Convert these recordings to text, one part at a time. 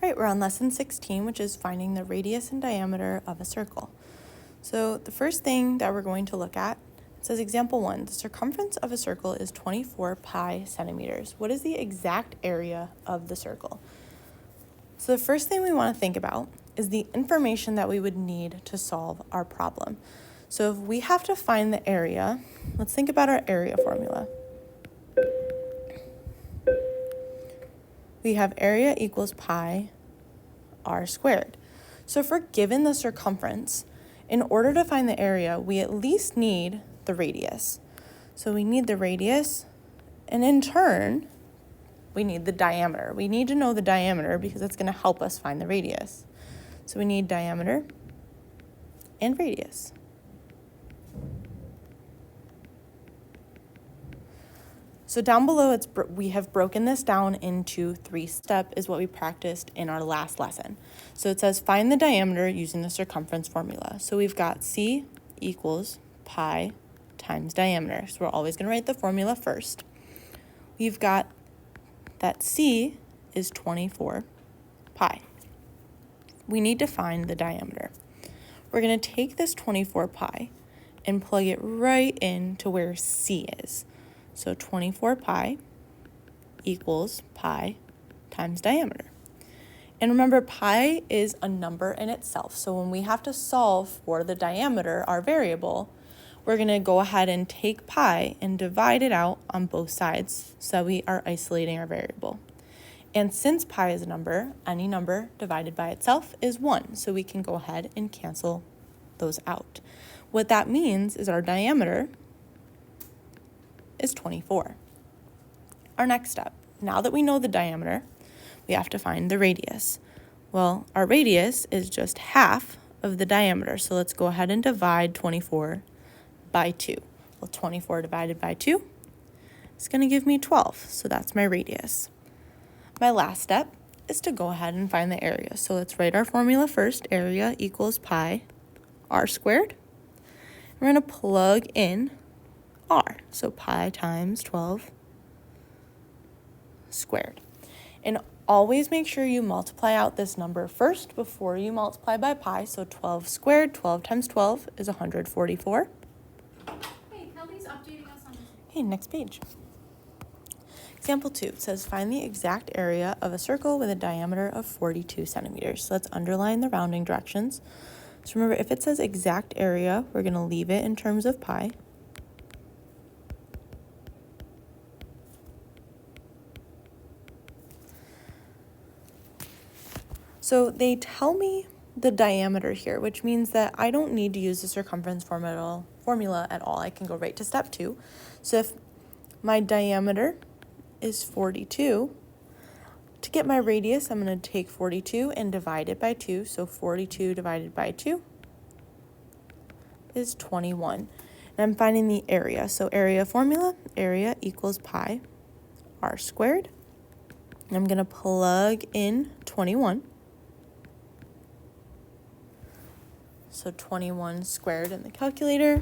Right, we're on lesson 16, which is finding the radius and diameter of a circle. So the first thing that we're going to look at, it says example 1, the circumference of a circle is 24 pi centimeters. What is the exact area of the circle? So the first thing we want to think about is the information that we would need to solve our problem. So if we have to find the area, let's think about our area formula. We have area equals pi r squared. So if we're given the circumference, in order to find the area, we at least need the radius. So we need the radius, and in turn, we need the diameter. We need to know the diameter because it's going to help us find the radius. So we need diameter and radius. So down below, we have broken this down into 3 steps, is what we practiced in our last lesson. So it says find the diameter using the circumference formula. So we've got C equals pi times diameter. So we're always going to write the formula first. We've got that C is 24 pi. We need to find the diameter. We're going to take this 24 pi and plug it right into where C is. So 24 pi equals pi times diameter. And remember, pi is a number in itself. So when we have to solve for the diameter, our variable, we're going to go ahead and take pi and divide it out on both sides so that we are isolating our variable. And since pi is a number, any number divided by itself is 1. So we can go ahead and cancel those out. What that means is our diameter is 24. Our next step, now that we know the diameter, we have to find the radius. Well, our radius is just half of the diameter, so let's go ahead and divide 24 by 2. Well, 24 divided by 2 is going to give me 12, so that's my radius. My last step is to go ahead and find the area. So let's write our formula first. Area equals pi r squared. We're going to plug in r, so pi times 12 squared. And always make sure you multiply out this number first before you multiply by pi. So 12 squared, 12 times 12 is 144. Hey, Kelly's updating us on this. Okay, next page. Example 2, it says find the exact area of a circle with a diameter of 42 centimeters. So let's underline the rounding directions. So remember, if it says exact area, we're going to leave it in terms of pi. So they tell me the diameter here, which means that I don't need to use the circumference formula at all. I can go right to step 2. So if my diameter is 42, to get my radius, I'm going to take 42 and divide it by 2. So 42 divided by 2 is 21. And I'm finding the area. So area formula, area equals pi r squared. And I'm going to plug in 21. So 21 squared in the calculator.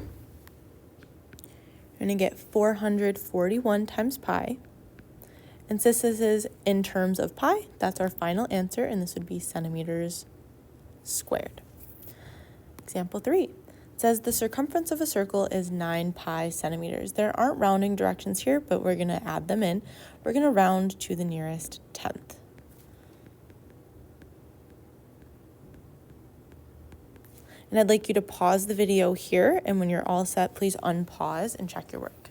We're going to get 441 times pi. And since this is in terms of pi, that's our final answer, and this would be centimeters squared. Example 3. It says the circumference of a circle is 9 pi centimeters. There aren't rounding directions here, but we're going to add them in. We're going to round to the nearest tenth. And I'd like you to pause the video here, and when you're all set, please unpause and check your work.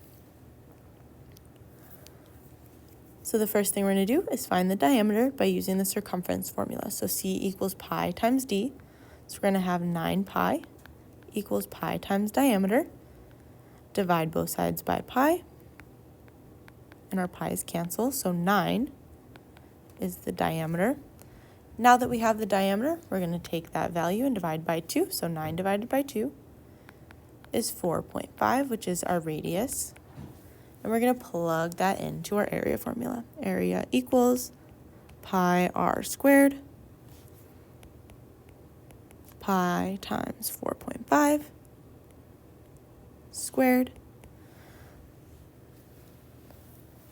So the first thing we're going to do is find the diameter by using the circumference formula. So C equals pi times d. So we're going to have 9 pi equals pi times diameter. Divide both sides by pi. And our pi's cancel, so 9 is the diameter. Now that we have the diameter, we're going to take that value and divide by 2. So 9 divided by 2 is 4.5, which is our radius. And we're going to plug that into our area formula. Area equals pi r squared, pi times 4.5 squared.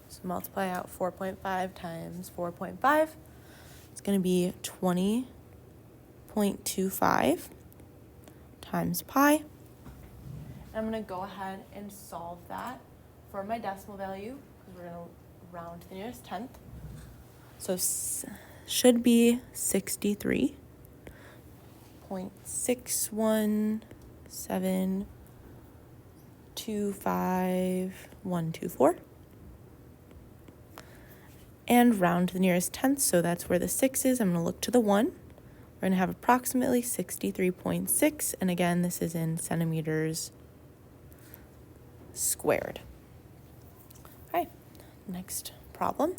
So multiply out 4.5 times 4.5. It's going to be 20.25 times pi. I'm going to go ahead and solve that for my decimal value because we're going to round to the nearest tenth. So should be 63.61725.124. And round to the nearest tenth, so that's where the 6 is. I'm going to look to the 1. We're going to have approximately 63.6, and again, this is in centimeters squared. All right, next problem.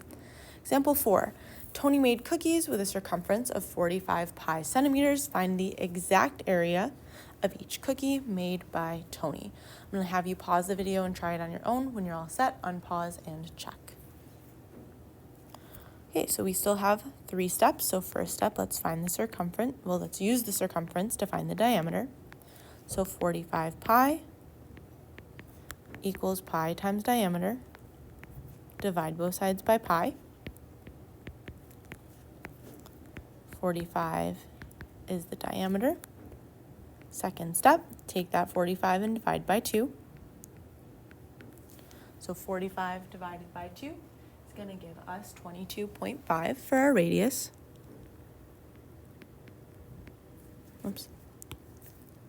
Example 4. Tony made cookies with a circumference of 45 pi centimeters. Find the exact area of each cookie made by Tony. I'm going to have you pause the video and try it on your own. When you're all set, unpause and check. Okay, so we still have 3 steps. So first step, let's find the circumference. Well, let's use the circumference to find the diameter. So 45 pi equals pi times diameter. Divide both sides by pi. 45 is the diameter. Second step, take that 45 and divide by 2. So 45 divided by 2 is going to give us 22.5 for our radius. Oops.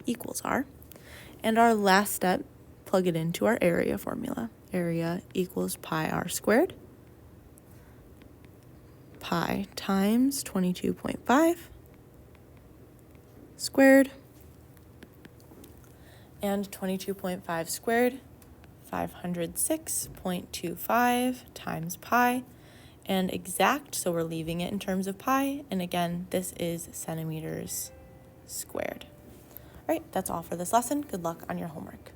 Equals r. And our last step, plug it into our area formula. Area equals pi r squared. Pi times 22.5 squared. And 22.5 squared, 506.25 times pi. And exact, so we're leaving it in terms of pi. And again, this is centimeters squared. All right, that's all for this lesson. Good luck on your homework.